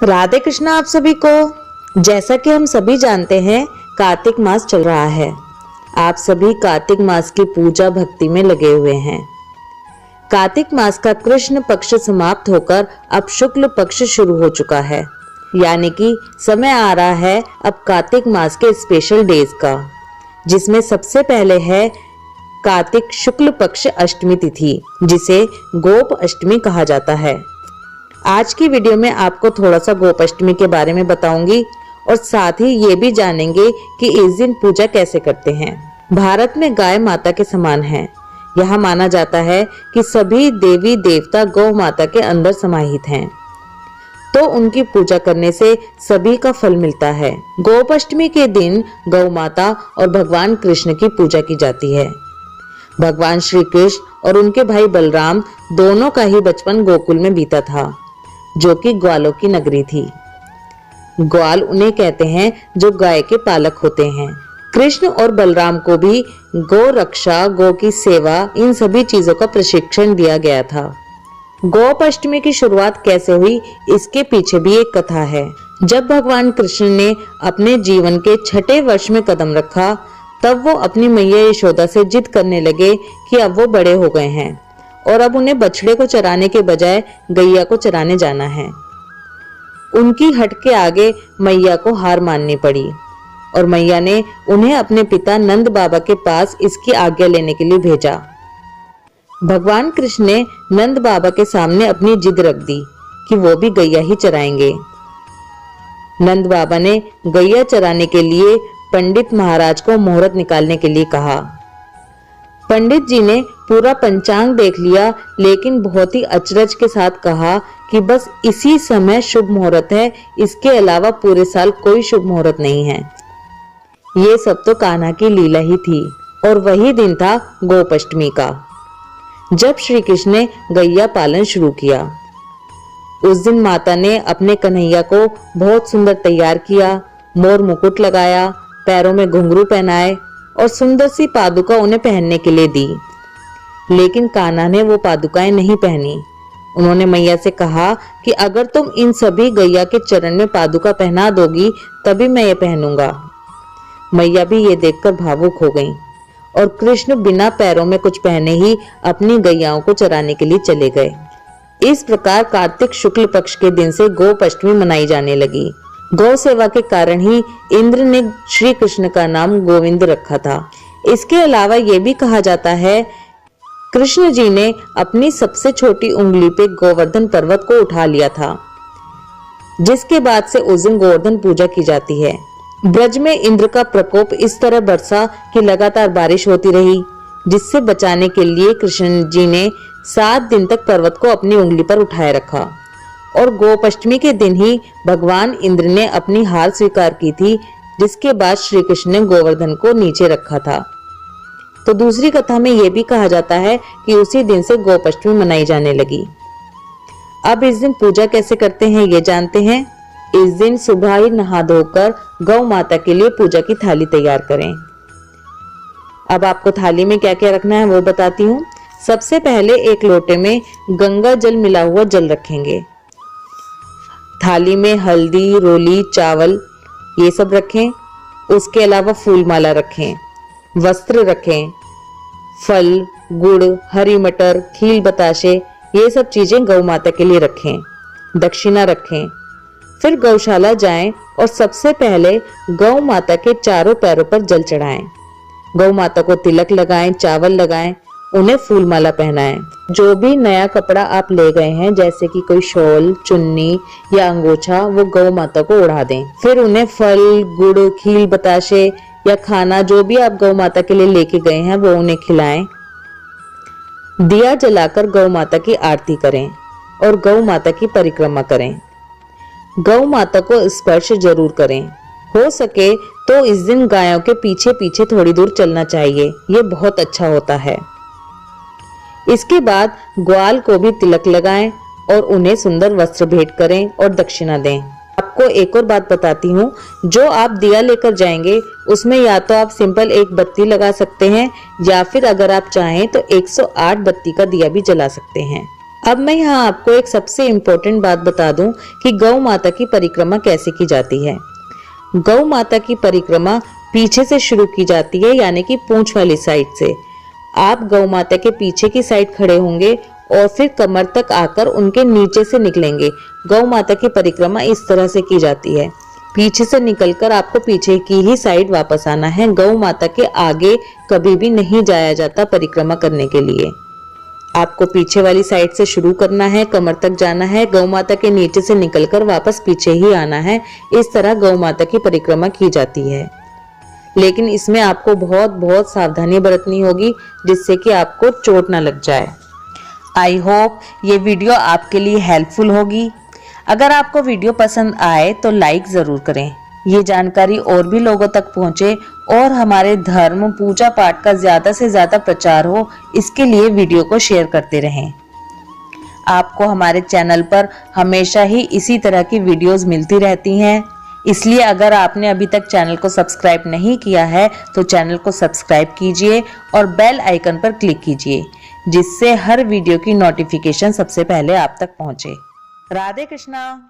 राधे कृष्ण आप सभी को। जैसा कि हम सभी जानते हैं, कार्तिक मास चल रहा है। आप सभी कार्तिक मास की पूजा भक्ति में लगे हुए हैं। कार्तिक मास का कृष्ण पक्ष समाप्त होकर अब शुक्ल पक्ष शुरू हो चुका है, यानी कि समय आ रहा है अब कार्तिक मास के स्पेशल डेज का, जिसमें सबसे पहले है कार्तिक शुक्ल पक्ष अष्टमी तिथि, जिसे गोप अष्टमी कहा जाता है। आज की वीडियो में आपको थोड़ा सा गोप अष्टमी के बारे में बताऊंगी और साथ ही ये भी जानेंगे कि इस दिन पूजा कैसे करते हैं। भारत में गाय माता के समान है। यहाँ माना जाता है कि सभी देवी देवता गौ माता के अंदर समाहित हैं, तो उनकी पूजा करने से सभी का फल मिलता है। गोप अष्टमी के दिन गौ माता और भगवान कृष्ण की पूजा की जाती है। भगवान श्री कृष्ण और उनके भाई बलराम दोनों का ही बचपन गोकुल में बीता था, जो कि ग्वालों की नगरी थी। ग्वाल उन्हें कहते हैं जो गाय के पालक होते हैं। कृष्ण और बलराम को भी गौ रक्षा, गौ की सेवा, इन सभी चीजों का प्रशिक्षण दिया गया था। गोप अष्टमी की शुरुआत कैसे हुई, इसके पीछे भी एक कथा है। जब भगवान कृष्ण ने अपने जीवन के 6ठे वर्ष में कदम रखा, तब वो अपनी मैया यशोदा से जिद करने लगे कि अब वो बड़े हो गए हैं और अब उन्हें बछड़े को चराने के बजाय गैया को चराने जाना है। उनकी हट के आगे मैया को हार माननी पड़ी और मैया ने उन्हें अपने पिता नंद बाबा के पास इसकी आज्ञा लेने के लिए भेजा। भगवान कृष्ण ने नंद बाबा के सामने अपनी जिद रख दी कि वो भी गैया ही चराएंगे। नंद बाबा ने गैया चराने के लिए पंडित महाराज को मुहूर्त निकालने के लिए कहा। पंडित जी ने पूरा पंचांग देख लिया, लेकिन बहुत ही अचरज के साथ कहा कि बस इसी समय शुभ मुहूर्त है, इसके अलावा पूरे साल कोई शुभ मुहूर्त नहीं है। ये सब तो कान्हा की लीला ही थी और वही दिन था गोप अष्टमी का, जब श्री कृष्ण ने गैया पालन शुरू किया। उस दिन माता ने अपने कन्हैया को बहुत सुंदर तैयार किया, मोर मुकुट लगाया, पैरों में घुंघरू पहनाए और सुंदर सी पादुका उन्हें पहनने के लिए दी। लेकिन कान्हा ने वो पादुकाएं नहीं पहनी। उन्होंने मैया से कहा कि अगर तुम इन सभी गैया के चरण में पादुका पहना दोगी तभी मैं ये पहनूंगा। मैया भी ये देखकर भावुक हो गईं और कृष्ण बिना पैरों में कुछ पहने ही अपनी गैयाओं को चराने के लिए चले गए। इस प्रकार कार्तिक शुक्ल पक्ष के दिन से गोप अष्टमी मनाई जाने लगी। गौ सेवा के कारण ही इंद्र ने श्री कृष्ण का नाम गोविंद रखा था। इसके अलावा यह भी कहा जाता है, कृष्ण जी ने अपनी सबसे छोटी उंगली पे गोवर्धन पर्वत को उठा लिया था, जिसके बाद से उस दिन गोवर्धन पूजा की जाती है। ब्रज में इंद्र का प्रकोप इस तरह बरसा कि लगातार बारिश होती रही, जिससे बचाने के लिए कृष्ण जी ने 7 दिन तक पर्वत को अपनी उंगली पर उठाए रखा। और गोप अष्टमी के दिन ही भगवान इंद्र ने अपनी हार स्वीकार की थी, जिसके बाद श्री कृष्ण ने गोवर्धन को नीचे रखा था। तो दूसरी कथा में यह भी कहा जाता है कि उसी दिन से गोप अष्टमी मनाई जाने लगी। अब इस दिन पूजा कैसे करते हैं ये जानते हैं। इस दिन सुबह ही नहा धोकर गौ माता के लिए पूजा की थाली तैयार करें। अब आपको थाली में क्या क्या रखना है वो बताती हूँ। सबसे पहले एक लोटे में गंगा जल मिला हुआ जल रखेंगे। थाली में हल्दी, रोली, चावल ये सब रखें। उसके अलावा फूल माला रखें, वस्त्र रखें, फल, गुड़, हरी मटर, खील बताशे ये सब चीजें गौ माता के लिए रखें। दक्षिणा रखें। फिर गौशाला जाएं और सबसे पहले गौ माता के चारों पैरों पर जल चढ़ाएं। गौ माता को तिलक लगाएं, चावल लगाएं, उन्हें फूल माला पहनाएं। जो भी नया कपड़ा आप ले गए हैं, जैसे कि कोई शॉल, चुन्नी या अंगोछा, वो गौ माता को उड़ा दें। फिर उन्हें फल, गुड़, खील बताशे या खाना जो भी आप गौ माता के लिए लेके गए हैं वो उन्हें खिलाएं। दिया जलाकर गौ माता की आरती करें और गौ माता की परिक्रमा करें। गौ माता को स्पर्श जरूर करें। हो सके तो इस दिन गायों के पीछे पीछे थोड़ी दूर चलना चाहिए, ये बहुत अच्छा होता है। इसके बाद ग्वाल को भी तिलक लगाएं और उन्हें सुंदर वस्त्र भेंट करें और दक्षिणा दें। आपको एक और बात बताती हूँ, जो आप दिया लेकर जाएंगे उसमें या तो आप सिंपल एक बत्ती लगा सकते हैं या फिर अगर आप चाहें तो 108 बत्ती का दिया भी जला सकते हैं। अब मैं यहाँ आपको एक सबसे इम्पोर्टेंट बात बता दूं कि गौ माता की परिक्रमा कैसे की जाती है। गौ माता की परिक्रमा पीछे से शुरू की जाती है, यानी कि पूंछ वाली साइड से। आप गौ माता के पीछे की साइड खड़े होंगे और फिर कमर तक आकर उनके नीचे से निकलेंगे। गौ माता की परिक्रमा इस तरह से की जाती है। पीछे से निकलकर आपको पीछे की ही साइड वापस आना है। गौ माता के आगे कभी भी नहीं जाया जाता परिक्रमा करने के लिए। आपको पीछे वाली साइड से शुरू करना है, कमर तक जाना है, गौ माता के नीचे से निकलकर वापस पीछे ही आना है। इस तरह गौ माता की परिक्रमा की जाती है। लेकिन इसमें आपको बहुत बहुत सावधानी बरतनी होगी, जिससे कि आपको चोट ना लग जाए। आई होप ये वीडियो आपके लिए हेल्पफुल होगी। अगर आपको वीडियो पसंद आए तो लाइक ज़रूर करें। ये जानकारी और भी लोगों तक पहुंचे और हमारे धर्म पूजा पाठ का ज़्यादा से ज़्यादा प्रचार हो, इसके लिए वीडियो को शेयर करते रहें। आपको हमारे चैनल पर हमेशा ही इसी तरह की वीडियोस मिलती रहती हैं, इसलिए अगर आपने अभी तक चैनल को सब्सक्राइब नहीं किया है तो चैनल को सब्सक्राइब कीजिए और बेल आइकन पर क्लिक कीजिए, जिससे हर वीडियो की नोटिफिकेशन सबसे पहले आप तक पहुंचे। राधे कृष्णा।